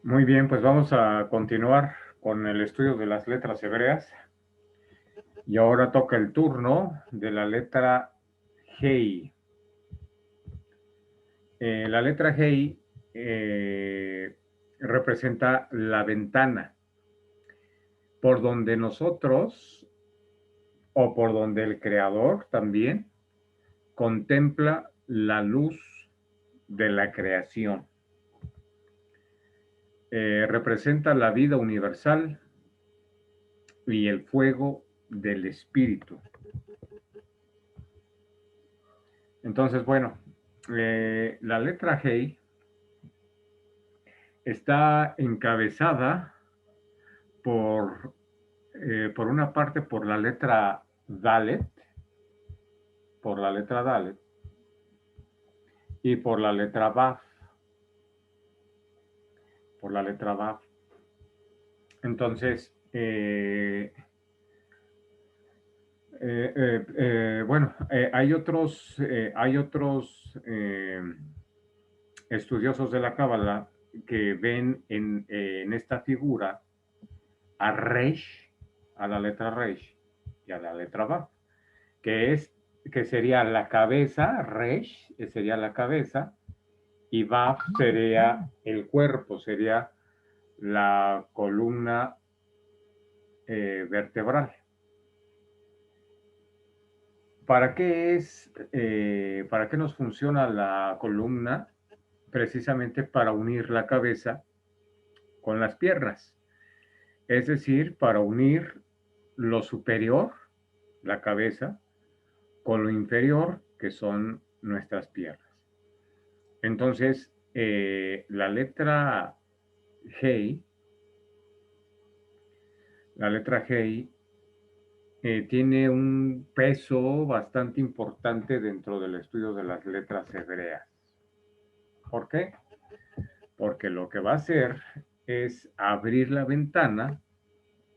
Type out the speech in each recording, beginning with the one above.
Muy bien, pues vamos a continuar con el estudio de las letras hebreas. Y ahora toca el turno de la letra Hei. La letra Hei representa la ventana por donde nosotros, o por donde el creador también, contempla la luz de la creación. Representa la vida universal y el fuego del espíritu. Entonces, bueno, la letra Hei está encabezada por, por una parte por la letra Dalet, por la letra Dalet, y por la letra Vav, por la letra Vav. Entonces, bueno, hay otros estudiosos de la Cábala que ven en esta figura a Reish, a la letra Reish y a la letra Vav, que es que sería la cabeza, Reish sería la cabeza y Vav sería el cuerpo, sería la columna vertebral. ¿Para qué nos funciona la columna? Precisamente para unir la cabeza con las piernas, es decir, para unir lo superior, la cabeza, con lo inferior, que son nuestras piernas. Entonces, Hei, la letra Hei tiene un peso bastante importante dentro del estudio de las letras hebreas. ¿Por qué? Porque lo que va a hacer es abrir la ventana,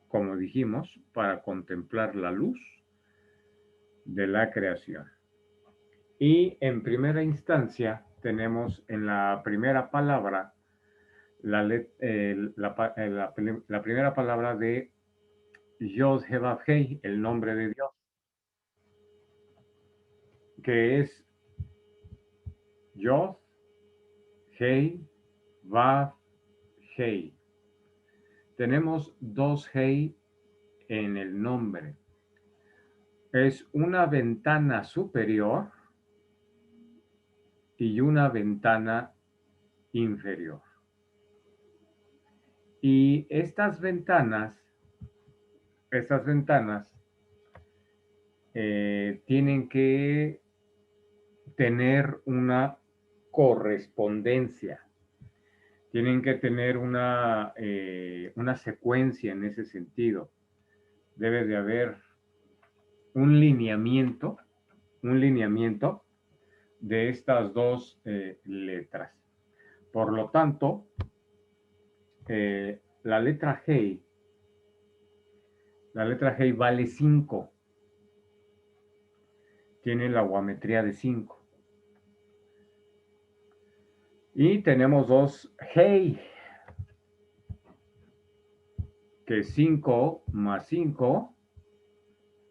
como dijimos, para contemplar la luz de la creación. Y en primera instancia tenemos en la primera palabra la primera palabra de Yod He Vav Hei, el nombre de Dios, que es Yod Hei Vav Hei. Tenemos dos Hei en el nombre. Es una ventana superior y una ventana inferior. Y estas ventanas tienen que tener una correspondencia, tienen que tener una secuencia en ese sentido. Debe de haber un lineamiento, un lineamiento de estas dos letras. Por lo tanto, la letra Hei, vale 5, tiene la geometría de 5. Y tenemos dos Hei, que 5 más 5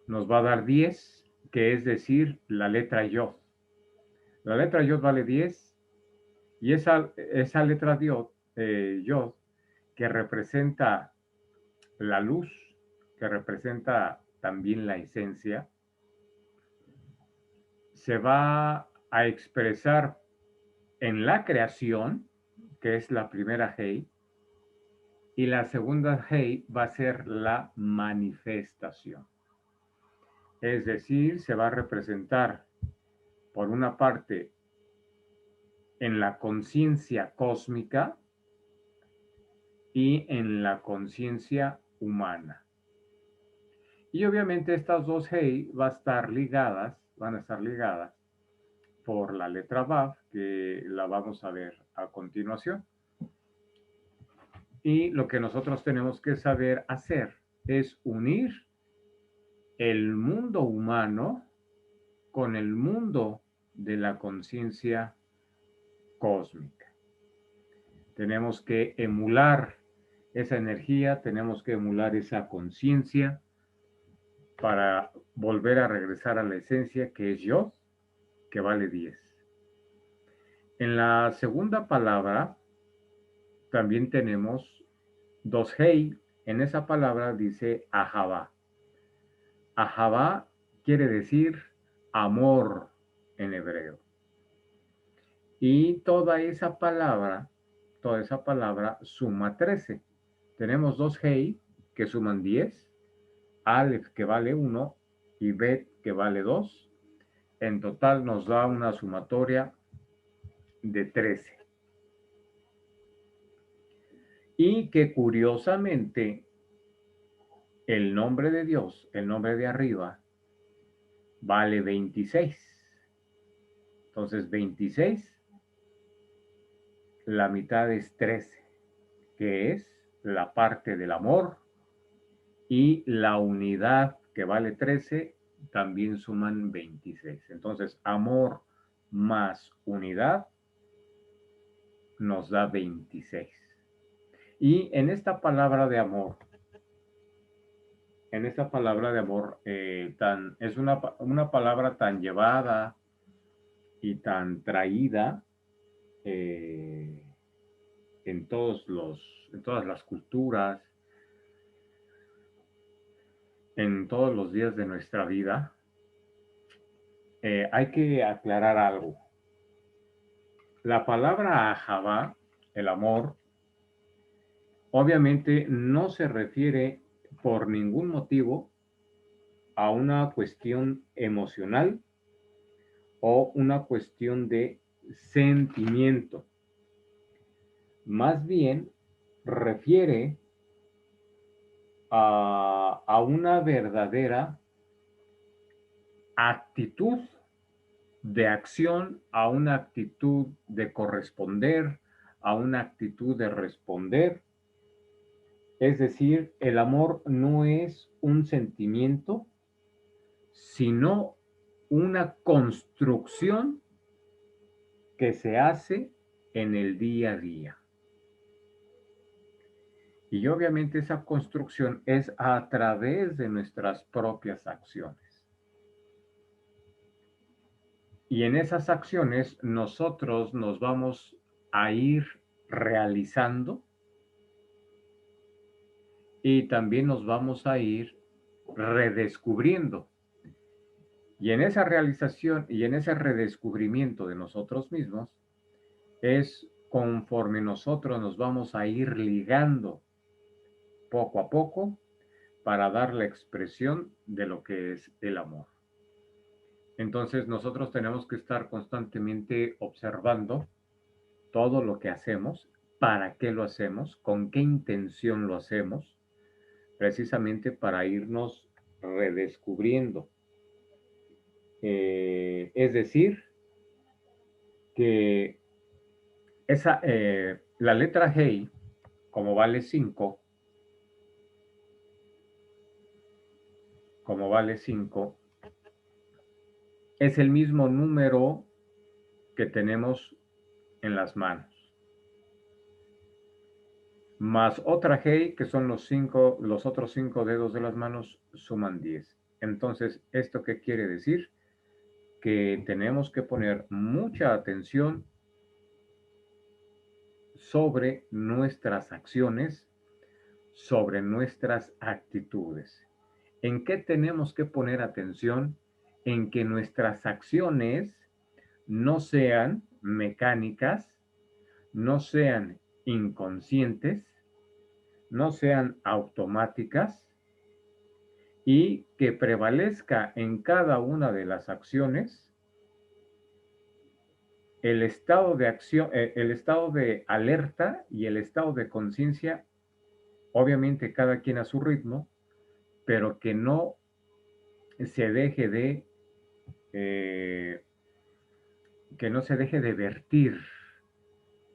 nos va a dar 10, que es decir, la letra Yod. La letra Yod vale 10 y esa letra Yod, que representa la luz, que representa también la esencia, se va a expresar en la creación, que es la primera Hei, y la segunda Hei va a ser la manifestación. Es decir, se va a representar, por una parte, en la conciencia cósmica y en la conciencia humana. Y obviamente estas dos Hei van a estar ligadas por la letra Vav, que la vamos a ver a continuación. Y lo que nosotros tenemos que saber hacer es unir el mundo humano con el mundo de la conciencia cósmica. Tenemos que emular esa energía, tenemos que emular esa conciencia para volver a regresar a la esencia que es yo, que vale 10. En la segunda palabra también tenemos dos hei. En esa palabra dice ahavá. Ahavá quiere decir amor en hebreo. Y toda esa palabra suma 13. Tenemos dos hei que suman 10, Aleph que vale 1 y Bet que vale 2. En total nos da una sumatoria de 13. Y que curiosamente el nombre de Dios, el nombre de arriba, vale 26. Entonces 26, la mitad es 13, que es la parte del amor, y la unidad que vale 13 también suman 26. Entonces amor más unidad nos da 26. Y en esta palabra de amor, es una palabra tan llevada y tan traída eh, en todas las culturas, en todos los días de nuestra vida. Hay que aclarar algo. La palabra ahavá, el amor, obviamente no se refiere por ningún motivo a una cuestión emocional o una cuestión de sentimiento. Más bien refiere a una verdadera actitud de acción, a una actitud de corresponder, a una actitud de responder. Es decir, el amor no es un sentimiento, sino una construcción que se hace en el día a día. Y obviamente esa construcción es a través de nuestras propias acciones. Y en esas acciones nosotros nos vamos a ir realizando y también nos vamos a ir redescubriendo. Y en esa realización y en ese redescubrimiento de nosotros mismos es conforme nosotros nos vamos a ir ligando poco a poco para dar la expresión de lo que es el amor. Entonces nosotros tenemos que estar constantemente observando todo lo que hacemos, para qué lo hacemos, con qué intención lo hacemos, precisamente para irnos redescubriendo. Es decir, que la letra Hei, como vale 5, es el mismo número que tenemos en las manos, más otra Hei, que son los otros 5 dedos de las manos, suman 10. Entonces, ¿esto qué quiere decir? Que tenemos que poner mucha atención sobre nuestras acciones, sobre nuestras actitudes. ¿En qué tenemos que poner atención? En que nuestras acciones no sean mecánicas, no sean inconscientes, no sean automáticas, y que prevalezca en cada una de las acciones el estado de acción, el estado de alerta y el estado de conciencia, obviamente cada quien a su ritmo, pero que no se deje de eh, vertir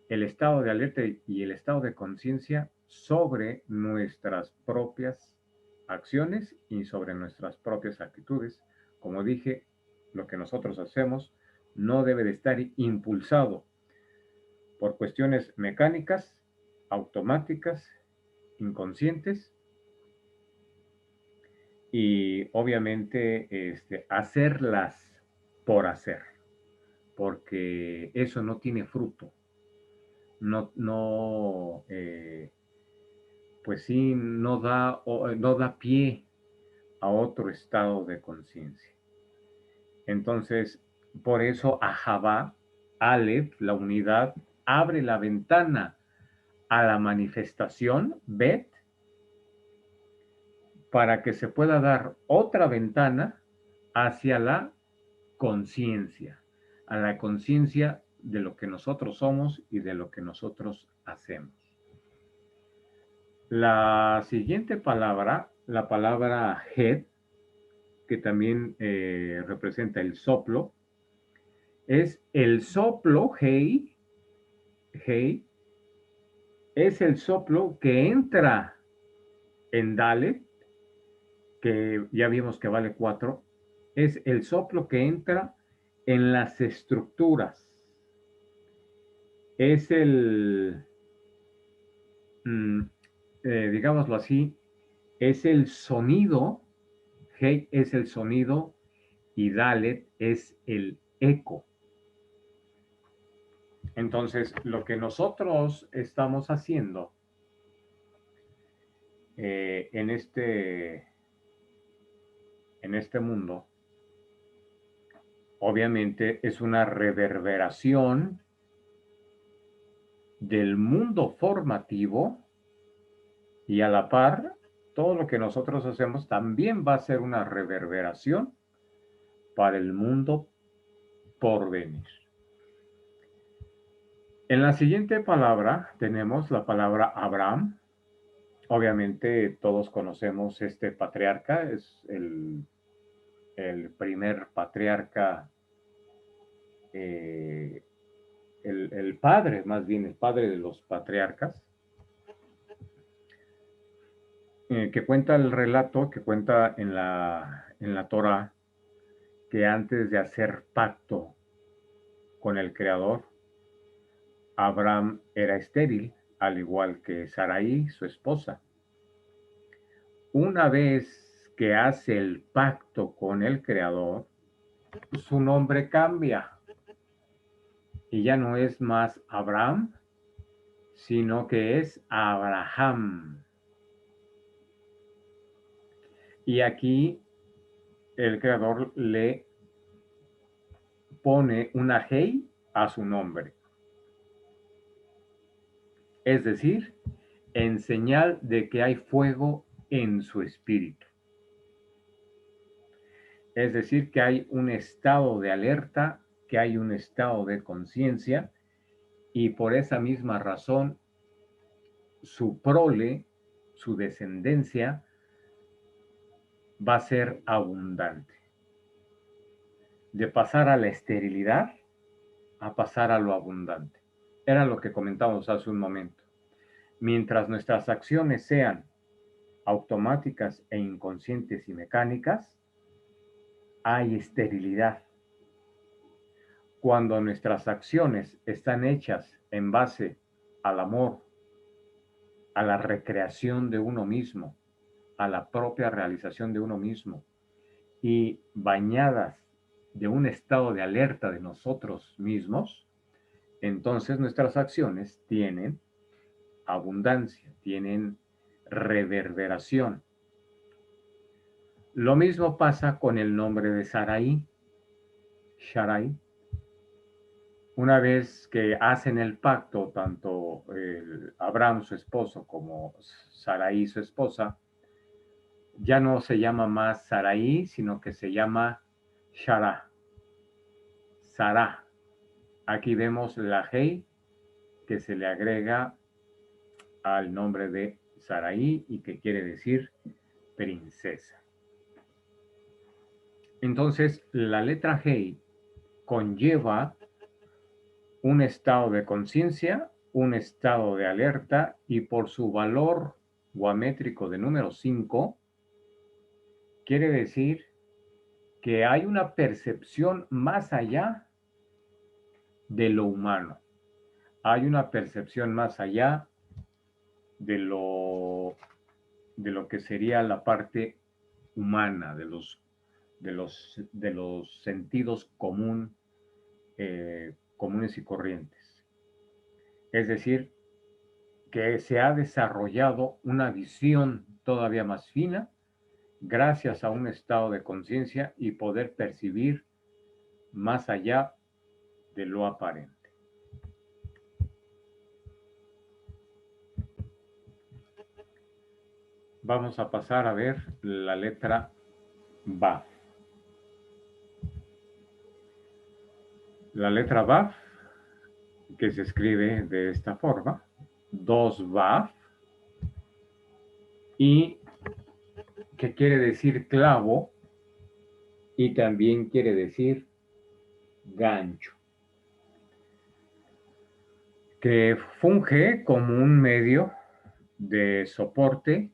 el estado de alerta y el estado de conciencia sobre nuestras propias acciones y sobre nuestras propias actitudes. Como dije, lo que nosotros hacemos no debe de estar impulsado por cuestiones mecánicas, automáticas, inconscientes y obviamente hacerlas por hacer, porque eso no tiene fruto, no, pues sí, no da pie a otro estado de conciencia. Entonces, por eso Ahavá, Aleph, la unidad, abre la ventana a la manifestación, Bet, para que se pueda dar otra ventana hacia la conciencia, a la conciencia de lo que nosotros somos y de lo que nosotros hacemos. La siguiente palabra, la palabra Het, que también representa el soplo, es el soplo, Hei, Hei, es el soplo que entra en Dalet, que ya vimos que vale 4, es el soplo que entra en las estructuras. Es el, mm, digámoslo así, es el sonido, Hei es el sonido y Dalet es el eco. Entonces, lo que nosotros estamos haciendo en este mundo, obviamente es una reverberación del mundo formativo y a la par, todo lo que nosotros hacemos también va a ser una reverberación para el mundo por venir. En la siguiente palabra tenemos la palabra Abraham. Obviamente todos conocemos este patriarca, es el primer patriarca, el padre, más bien el padre de los patriarcas, que cuenta el relato, que cuenta en la Torah, que antes de hacer pacto con el Creador, Abraham era estéril, al igual que Sarai, su esposa. Una vez que hace el pacto con el Creador, su nombre cambia y ya no es más Abraham, sino que es Abraham. Y aquí el Creador le pone una Hei a su nombre. Es decir, en señal de que hay fuego en su espíritu. Es decir, que hay un estado de alerta, que hay un estado de conciencia, y por esa misma razón, su prole, su descendencia, va a ser abundante. De pasar a la esterilidad a pasar a lo abundante. Era lo que comentamos hace un momento. Mientras nuestras acciones sean automáticas e inconscientes y mecánicas, hay esterilidad. Cuando nuestras acciones están hechas en base al amor, a la recreación de uno mismo, a la propia realización de uno mismo y bañadas de un estado de alerta de nosotros mismos, entonces nuestras acciones tienen abundancia, tienen reverberación. Lo mismo pasa con el nombre de Sarai, Sharai. Una vez que hacen el pacto, tanto Abraham, su esposo, como Sarai, su esposa, ya no se llama más Sarai, sino que se llama Shara, Sarah. Aquí vemos la Hei que se le agrega al nombre de Sarai y que quiere decir princesa. Entonces, la letra Hei conlleva un estado de conciencia, un estado de alerta y por su valor guamétrico de número 5, quiere decir que hay una percepción más allá de lo humano. hay una percepción más allá de lo que sería la parte humana, de los sentidos comunes y corrientes. Es decir, que se ha desarrollado una visión todavía más fina gracias a un estado de conciencia y poder percibir más allá de lo aparente. Vamos a pasar a ver la letra Baf. La letra Baf, que se escribe de esta forma, 2 Baf, y que quiere decir clavo y también quiere decir gancho, que funge como un medio de soporte,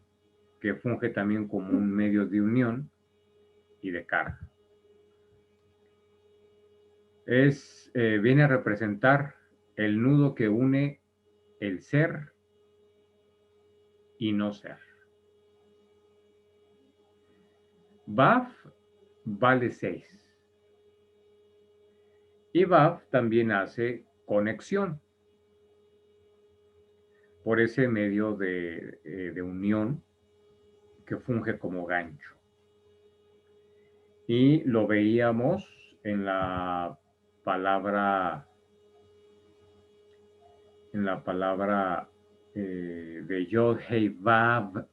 que funge también como un medio de unión y de carga. Viene a representar el nudo que une el ser y no ser. Baf vale 6. Y Baf también hace conexión por ese medio de unión que funge como gancho. Y lo veíamos en la palabra de Yod Hei Vav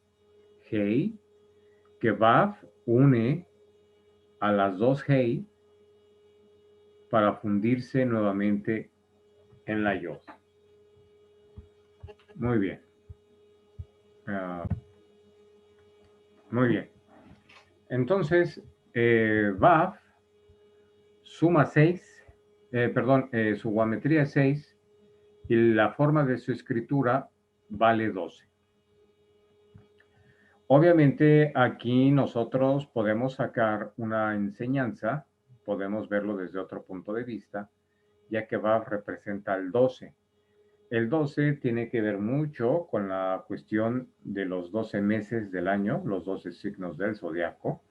Hei, que Vav une a las dos Hei para fundirse nuevamente en la Yod. Muy bien. Muy bien. Entonces, Vav suma 6, su geometría es 6 y la forma de su escritura vale 12. Obviamente aquí nosotros podemos sacar una enseñanza, podemos verlo desde otro punto de vista, ya que Vav representa el 12. El 12 tiene que ver mucho con la cuestión de los 12 meses del año, los 12 signos del zodiaco.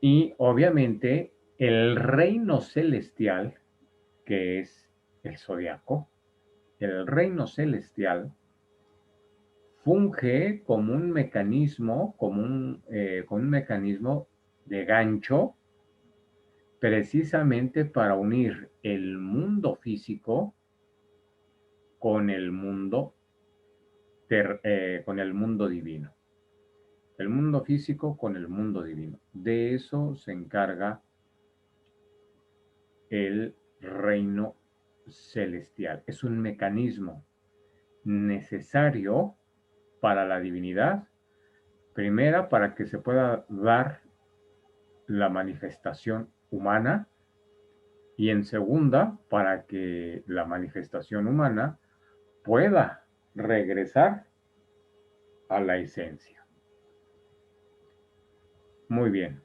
Y obviamente el reino celestial, que es el zodiaco, el reino celestial funge como un mecanismo, como un mecanismo de gancho, precisamente para unir el mundo físico con el mundo divino. El mundo físico con el mundo divino. De eso se encarga el reino celestial. Es un mecanismo necesario para la divinidad, primera, para que se pueda dar la manifestación humana, y en segunda, para que la manifestación humana pueda regresar a la esencia. Muy bien.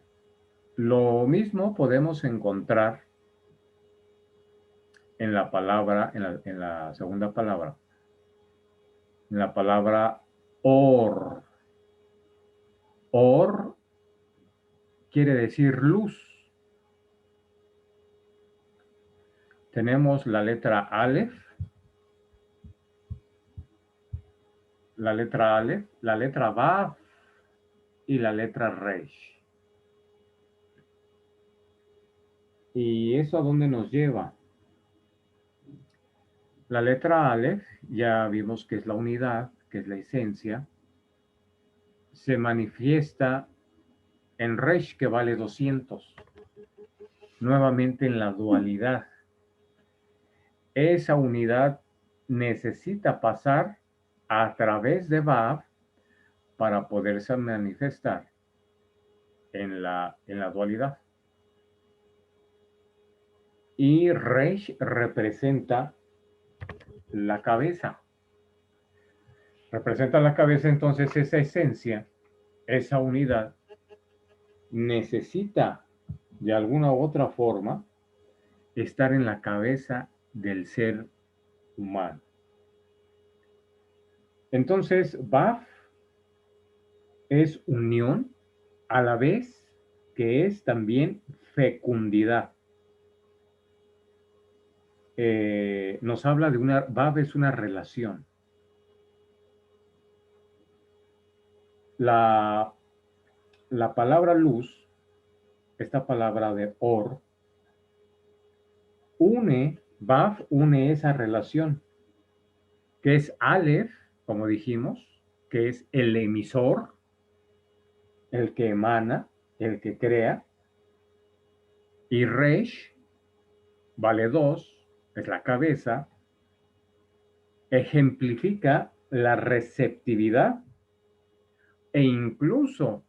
Lo mismo podemos encontrar en la palabra, en la segunda palabra, en la palabra or. Or quiere decir luz. Tenemos la letra Aleph, la letra Vav y la letra Resh. ¿Y eso a dónde nos lleva? La letra Aleph, ya vimos que es la unidad, que es la esencia, se manifiesta en Resh, que vale 200, nuevamente en la dualidad. Esa unidad necesita pasar a través de Vav para poderse manifestar en la dualidad. Y Resh representa la cabeza. Representa la cabeza, entonces esa esencia, esa unidad, necesita de alguna u otra forma estar en la cabeza del ser humano. Entonces, Baf es unión a la vez que es también fecundidad. Nos habla de Baf es una relación. La palabra luz, esta palabra de or, Baf une esa relación, que es Aleph, como dijimos, que es el emisor, el que emana, el que crea, y Resh, vale 2, es la cabeza, ejemplifica la receptividad e incluso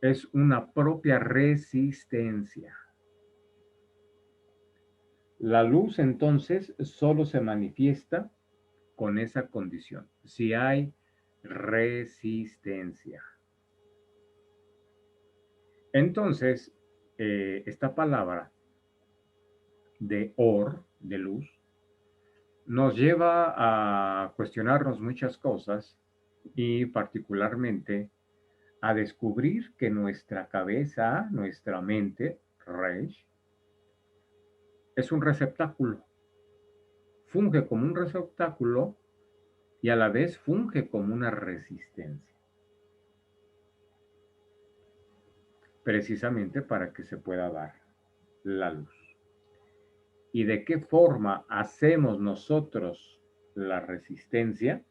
es una propia resistencia. La luz entonces solo se manifiesta con esa condición, si hay resistencia. Entonces, esta palabra de or, de luz, nos lleva a cuestionarnos muchas cosas y particularmente a descubrir que nuestra cabeza, nuestra mente, Resh, es un receptáculo. Funge como un receptáculo y a la vez funge como una resistencia. Precisamente para que se pueda dar la luz. ¿Y de qué forma hacemos nosotros la resistencia?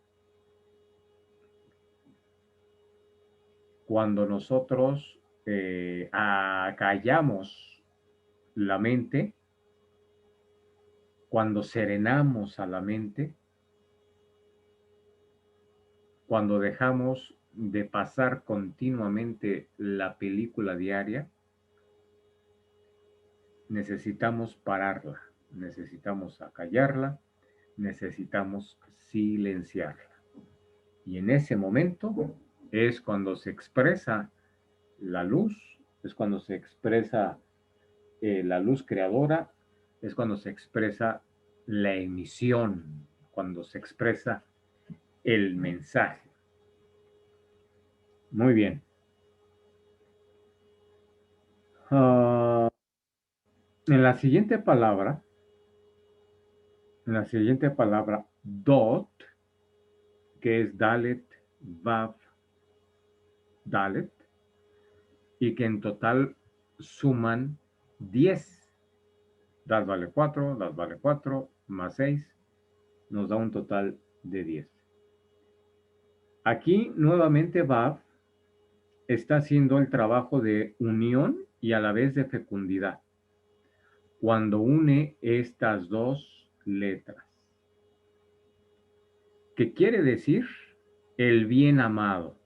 Cuando nosotros acallamos la mente, cuando serenamos a la mente, cuando dejamos de pasar continuamente la película diaria, necesitamos pararla, necesitamos acallarla, necesitamos silenciarla. Y en ese momento es cuando se expresa la luz, es cuando se expresa la luz creadora, es cuando se expresa la emisión, cuando se expresa el mensaje. Muy bien. En la siguiente palabra, dot, que es Dalet, Vav, Dalet, y que en total suman 10. Das vale 4, das vale 4, más 6, nos da un total de 10. Aquí nuevamente Vav está haciendo el trabajo de unión y a la vez de fecundidad, cuando une estas dos letras. ¿Qué quiere decir? El bien amado.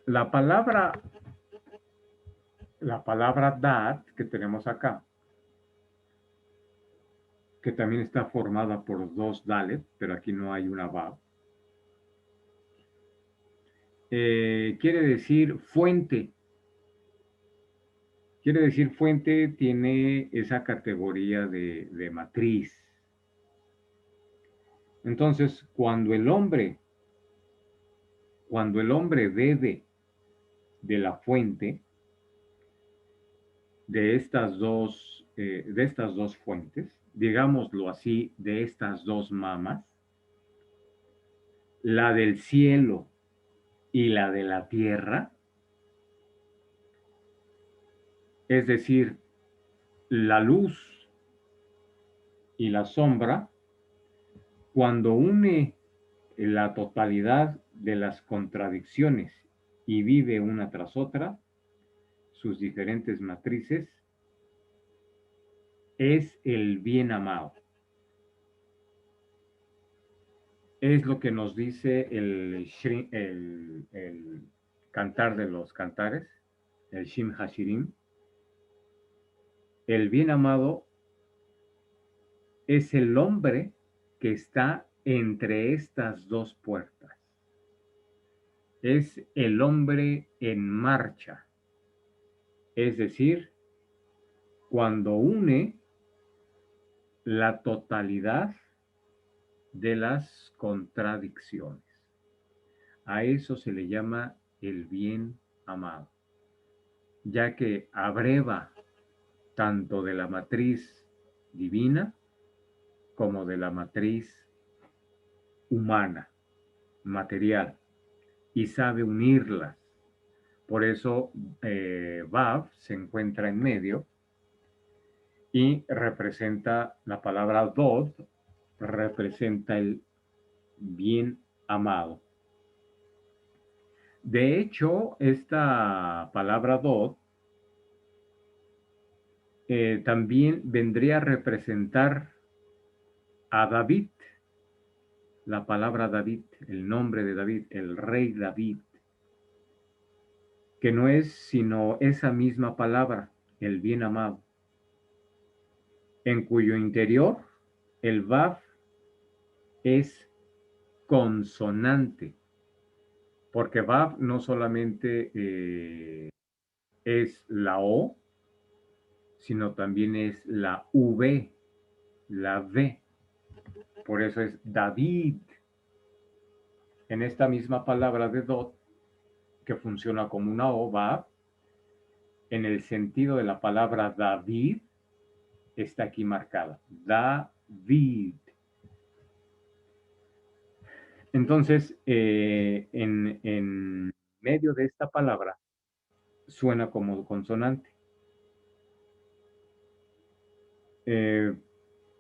La palabra dat que tenemos acá, que también está formada por dos dalet, pero aquí no hay una vav, quiere decir fuente. Quiere decir fuente, tiene esa categoría de matriz. Entonces, cuando el hombre bebe de la fuente, de estas dos fuentes, digámoslo así, de estas dos mamas, la del cielo y la de la tierra, es decir, la luz y la sombra, cuando une la totalidad de las contradicciones y vive una tras otra, sus diferentes matrices, es el bien amado. Es lo que nos dice el cantar de los cantares, el Shim Hashirim. El bien amado es el hombre que está entre estas dos puertas. Es el hombre en marcha. Es decir, cuando une la totalidad de las contradicciones. A eso se le llama el bien amado, ya que abreva tanto de la matriz divina como de la matriz humana, material, y sabe unirlas. Por eso Vav se encuentra en medio y representa la palabra Dod, representa el bien amado. De hecho, esta palabra Dod también vendría a representar a David, la palabra David, el nombre de David, el rey David, que no es sino esa misma palabra, el bien amado, en cuyo interior el Vav es consonante, porque Vav no solamente es la O, sino también es la V, la V. Por eso es David. En esta misma palabra de Dot, que funciona como una O, Vav, en el sentido de la palabra David, está aquí marcada. David. Entonces, en medio de esta palabra, suena como consonante.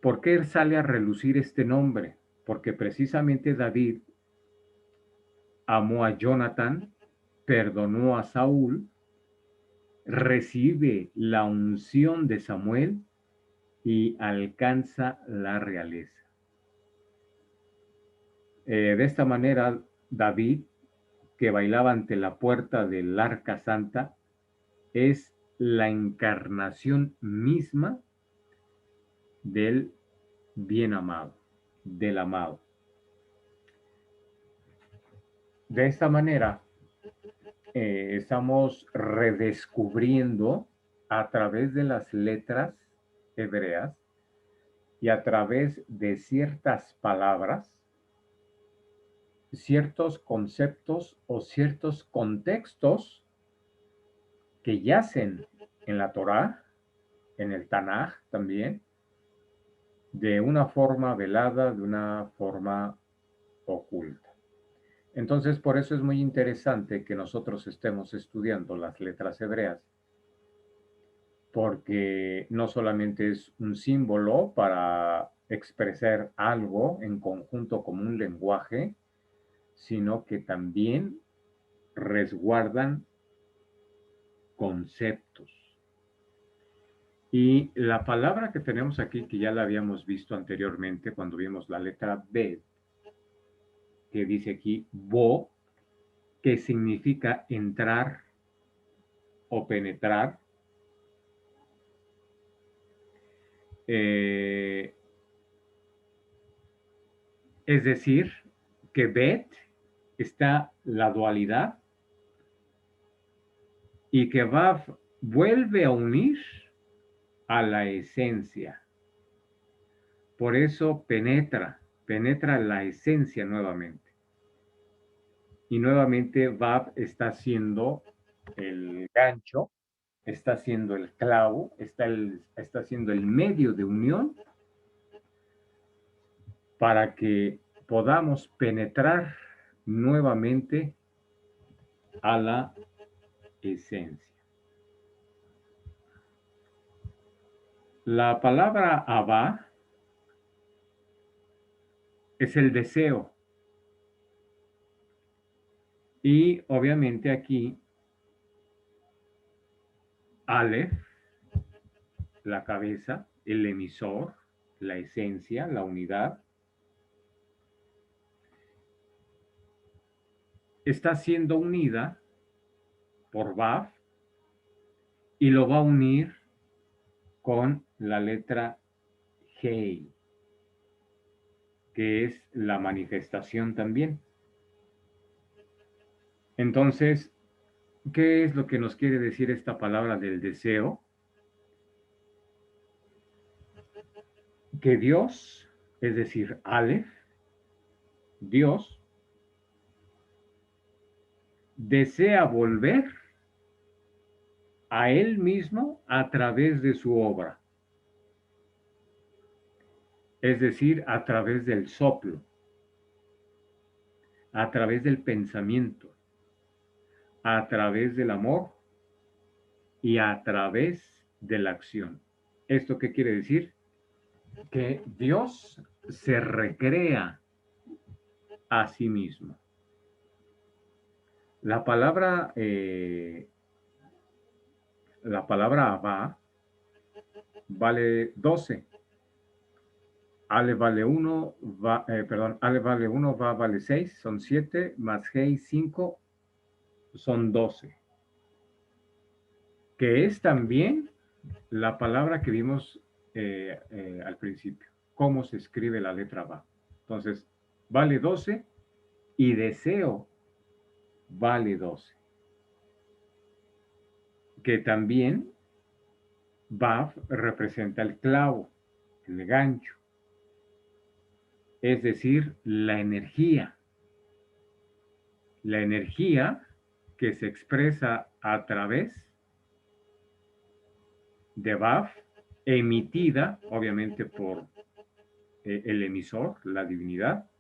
¿Por qué sale a relucir este nombre? Porque precisamente David amó a Jonathan, perdonó a Saúl, recibe la unción de Samuel y alcanza la realeza. De esta manera, David, que bailaba ante la puerta del Arca Santa, es la encarnación misma del bien amado, del amado. De esta manera, estamos redescubriendo a través de las letras hebreas y a través de ciertas palabras, ciertos conceptos o ciertos contextos que yacen en la Torá, en el Tanaj también, de una forma velada, de una forma oculta. Entonces, por eso es muy interesante que nosotros estemos estudiando las letras hebreas, porque no solamente es un símbolo para expresar algo en conjunto como un lenguaje, sino que también resguardan conceptos. Y la palabra que tenemos aquí, que ya la habíamos visto anteriormente cuando vimos la letra B, que dice aquí bo, que significa entrar o penetrar. Es decir, que bet está la dualidad y que vav vuelve a unir a la esencia. Por eso penetra la esencia nuevamente. Y nuevamente vav está siendo el gancho, está siendo el clavo, está siendo el medio de unión para que podamos penetrar nuevamente a la esencia. La palabra Abba es el deseo. Y obviamente aquí Aleph, la cabeza, el emisor, la esencia, la unidad, está siendo unida por Vav y lo va a unir con la letra Hei, que es la manifestación también. Entonces, ¿qué es lo que nos quiere decir esta palabra del deseo? que Dios, es decir, Aleph, Dios, desea volver a Él mismo a través de su obra, es decir, a través del soplo, a través del pensamiento, a través del amor y a través de la acción. ¿Esto qué quiere decir? Que Dios se recrea a sí mismo. La palabra Abba vale 12. Ale vale 1, Ale vale 1, Va vale 6, son 7, más Hei 5, son 12. Que es también la palabra que vimos al principio. Cómo se escribe la letra Va. Entonces, vale 12 y deseo vale 12. Que también Vav representa el clavo, el gancho. Es decir, la energía. La energía que se expresa a través de Vav, emitida obviamente por el emisor, la divinidad,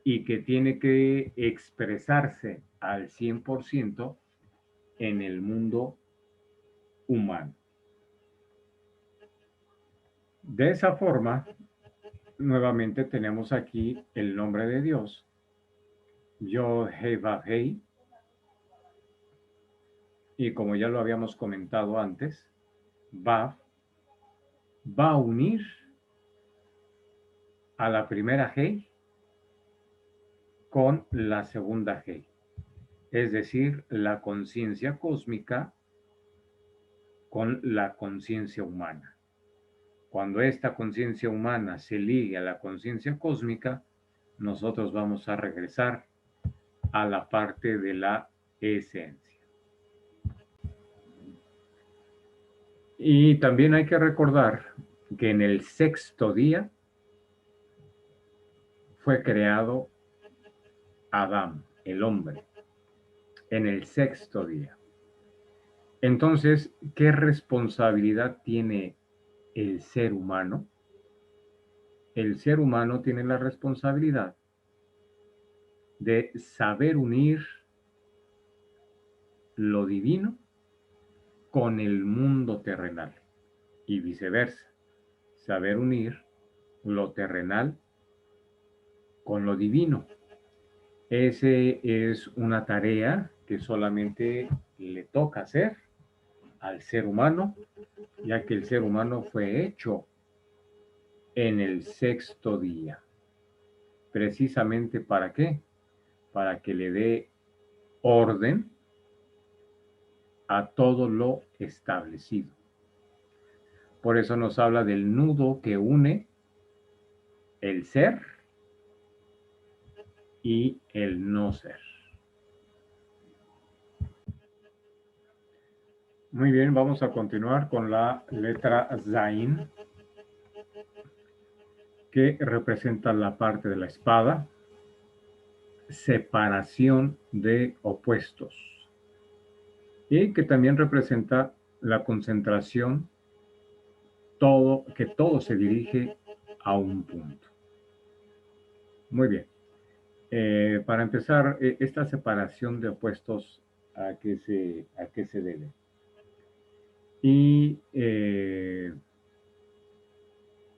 y que tiene que expresarse al 100% en el mundo humano. De esa forma, nuevamente tenemos aquí el nombre de Dios, Yod-Heh-Vav-Heh, y como ya lo habíamos comentado antes, Vav va a unir a la primera Hei con la segunda Hei, es decir, la conciencia cósmica con la conciencia humana. Cuando esta conciencia humana se ligue a la conciencia cósmica, nosotros vamos a regresar a la parte de la esencia. Y también hay que recordar que en el sexto día fue creado Adán, el hombre, en el sexto día. Entonces, ¿qué responsabilidad tiene el ser humano? El ser humano tiene la responsabilidad de saber unir lo divino con el mundo terrenal y viceversa, saber unir lo terrenal con lo divino. Ese es una tarea que solamente le toca hacer al ser humano, ya que el ser humano fue hecho en el sexto día. ¿Precisamente para qué? Para que le dé orden a todo lo establecido. Por eso nos habla del nudo que une el ser y el no ser. Muy bien, vamos a continuar con la letra Zain, que representa la parte de la espada, separación de opuestos, y que también representa la concentración, que todo se dirige a un punto. Muy bien. Para empezar, esta separación de opuestos, ¿a qué se debe? Y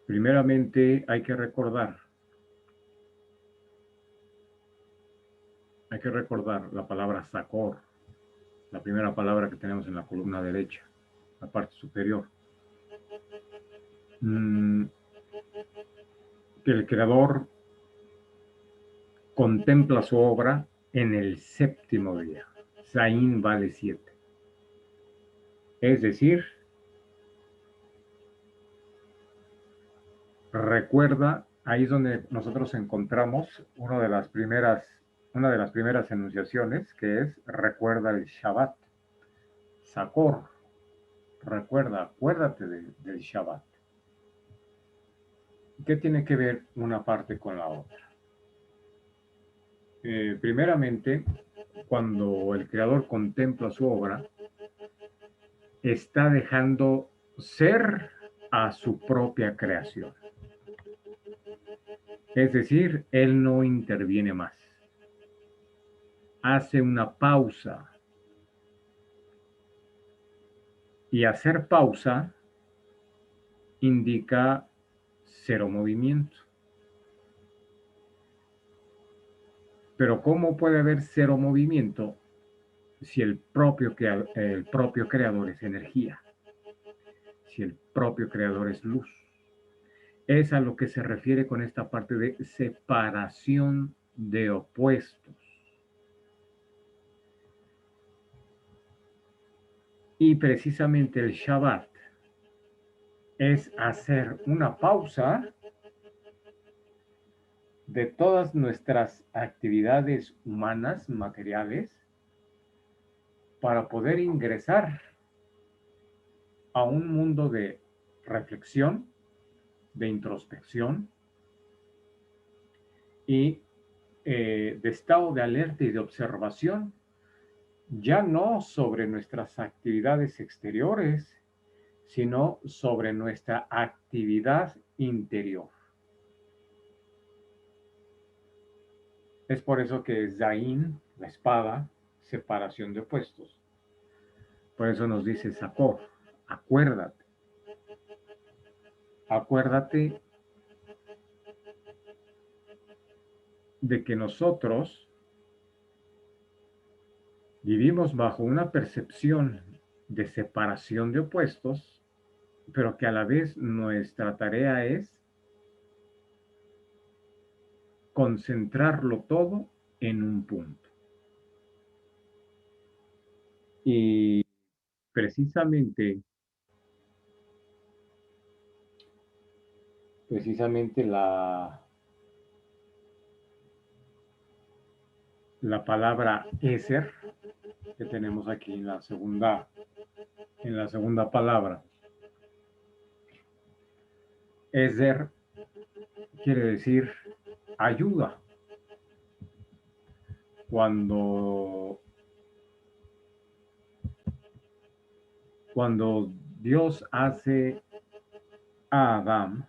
primeramente hay que recordar la palabra Sakor, la primera palabra que tenemos en la columna derecha, la parte superior. Que el creador contempla su obra en el séptimo día. Zain vale 7. Es decir, recuerda, ahí es donde nosotros encontramos una de las primeras enunciaciones, que es recuerda el Shabbat. Sakor, recuerda, acuérdate del Shabbat. ¿Qué tiene que ver una parte con la otra? Primeramente, cuando el creador contempla su obra, está dejando ser a su propia creación. Es decir, él no interviene más. Hace una pausa. Y hacer pausa indica cero movimiento. Pero ¿cómo puede haber cero movimiento si el propio creador es energía? Si el propio creador es luz. Es a lo que se refiere con esta parte de separación de opuestos. Y precisamente el Shabbat es hacer una pausa de todas nuestras actividades humanas, materiales, para poder ingresar a un mundo de reflexión, de introspección y de estado de alerta y de observación, ya no sobre nuestras actividades exteriores, sino sobre nuestra actividad interior. Es por eso que Zain, la espada, separación de opuestos. Por eso nos dice Sakor, acuérdate. Acuérdate de que nosotros vivimos bajo una percepción de separación de opuestos, pero que a la vez nuestra tarea es concentrarlo todo en un punto. Y precisamente la palabra Eser que tenemos aquí en la segunda palabra. Eser quiere decir ayuda. Cuando Dios hace a Adán,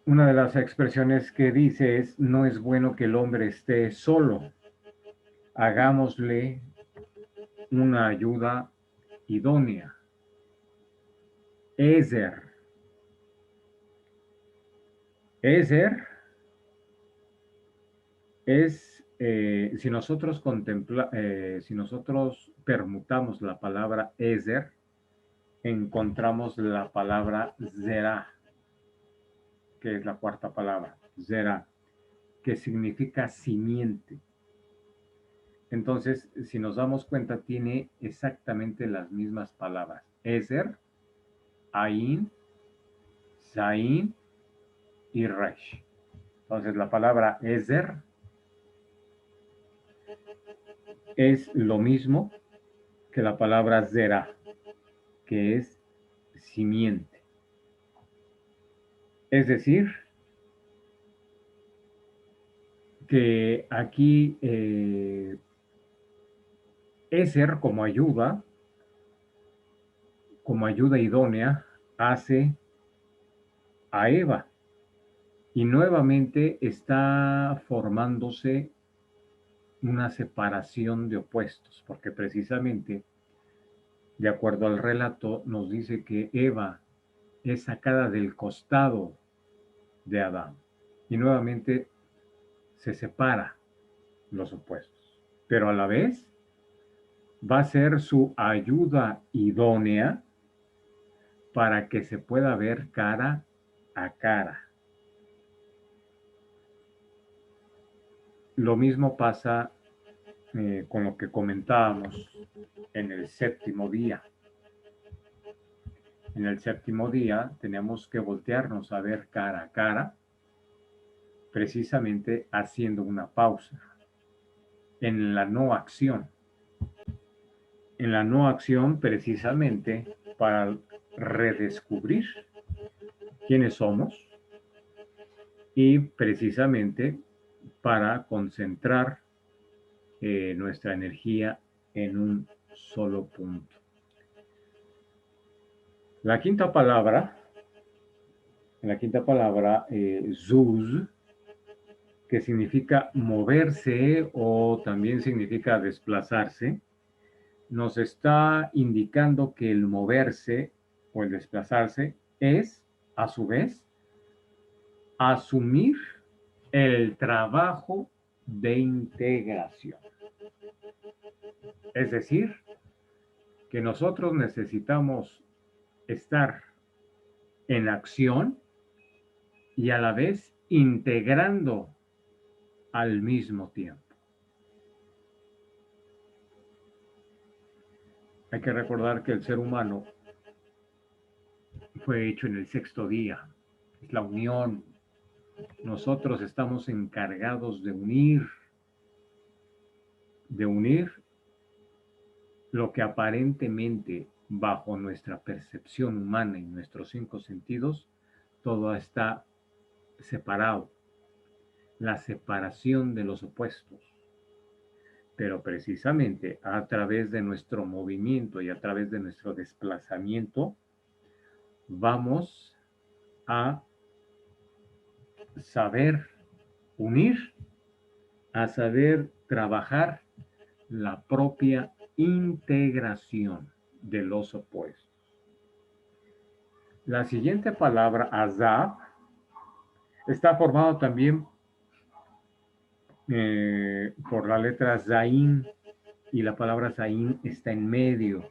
una de las expresiones que dice es, no es bueno que el hombre esté solo, hagámosle una ayuda idónea. Eser. Eser es, si nosotros permutamos la palabra Eser, encontramos la palabra Zera, que es la cuarta palabra, Zera, que significa simiente. Entonces, si nos damos cuenta, tiene exactamente las mismas palabras. Eser, Ain, Zain y Resh. Entonces, la palabra Eser es lo mismo que la palabra Zera, que es simiente. Es decir, que aquí Eser como ayuda idónea, hace a Eva y nuevamente está formándose una separación de opuestos, porque precisamente, de acuerdo al relato, nos dice que Eva es sacada del costado de Adán y nuevamente se separa los opuestos, pero a la vez va a ser su ayuda idónea para que se pueda ver cara a cara. Lo mismo pasa con lo que comentábamos en el séptimo día. En el séptimo día tenemos que voltearnos a ver cara a cara, precisamente haciendo una pausa en la no acción. En la no acción precisamente para redescubrir quiénes somos y precisamente para concentrar nuestra energía en un solo punto. La quinta palabra, zuz, que significa moverse o también significa desplazarse, nos está indicando que el moverse o el desplazarse es, a su vez, asumir el trabajo de integración. Es decir, que nosotros necesitamos estar en acción y a la vez integrando al mismo tiempo. Hay que recordar que el ser humano fue hecho en el sexto día. Es la unión. Nosotros estamos encargados de unir lo que aparentemente bajo nuestra percepción humana y nuestros cinco sentidos, todo está separado. La separación de los opuestos. Pero precisamente a través de nuestro movimiento y a través de nuestro desplazamiento, vamos a saber unir, a saber trabajar la propia integración de los opuestos. La siguiente palabra, azab, está formado también por la letra zain, y la palabra zain está en medio.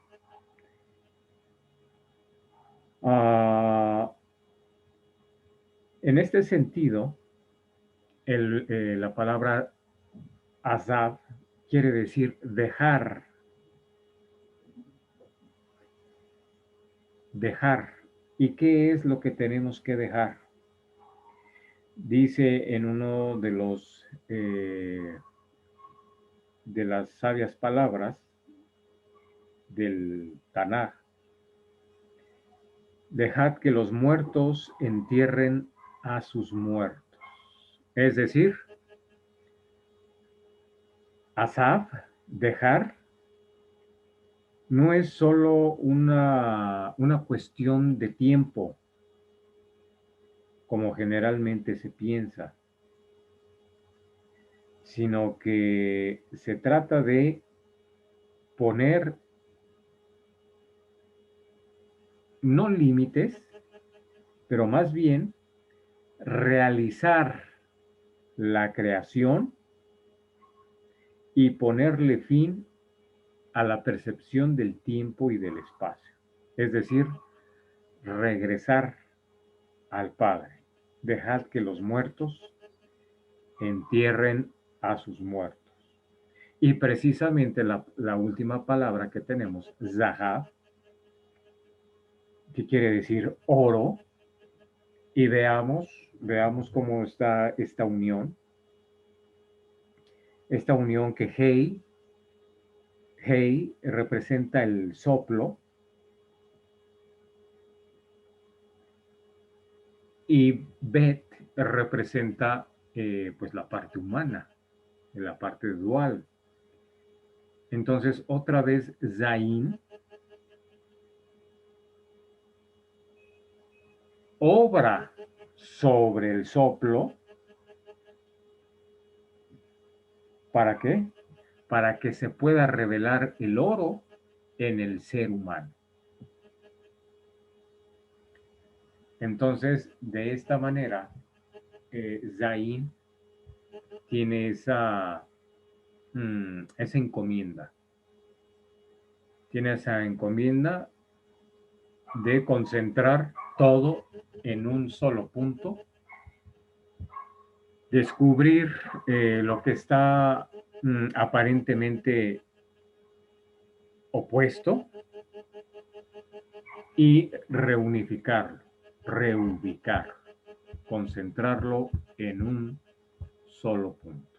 En este sentido, la palabra azab quiere decir dejar. Dejar. ¿Y qué es lo que tenemos que dejar? Dice en uno de los de las sabias palabras del Tanaj: dejad que los muertos entierren a sus muertos. Es decir, azab, dejar, no es solo una cuestión de tiempo, como generalmente se piensa, sino que se trata de poner no límites, pero más bien realizar la creación y ponerle fin a la percepción del tiempo y del espacio. Es decir, regresar al Padre. Dejad que los muertos entierren a sus muertos. Y precisamente la última palabra que tenemos, zahab, que quiere decir oro, y veamos cómo está esta unión. Esta unión que Hei representa el soplo y Bet representa pues la parte humana, la parte dual. Entonces, otra vez, Zain obra sobre el soplo. ¿Para qué? Para que se pueda revelar el oro en el ser humano. Entonces, de esta manera, Zain tiene esa encomienda. Tiene esa encomienda de concentrar todo en un solo punto, descubrir lo que está aparentemente opuesto y reunificarlo, reubicar, concentrarlo en un solo punto.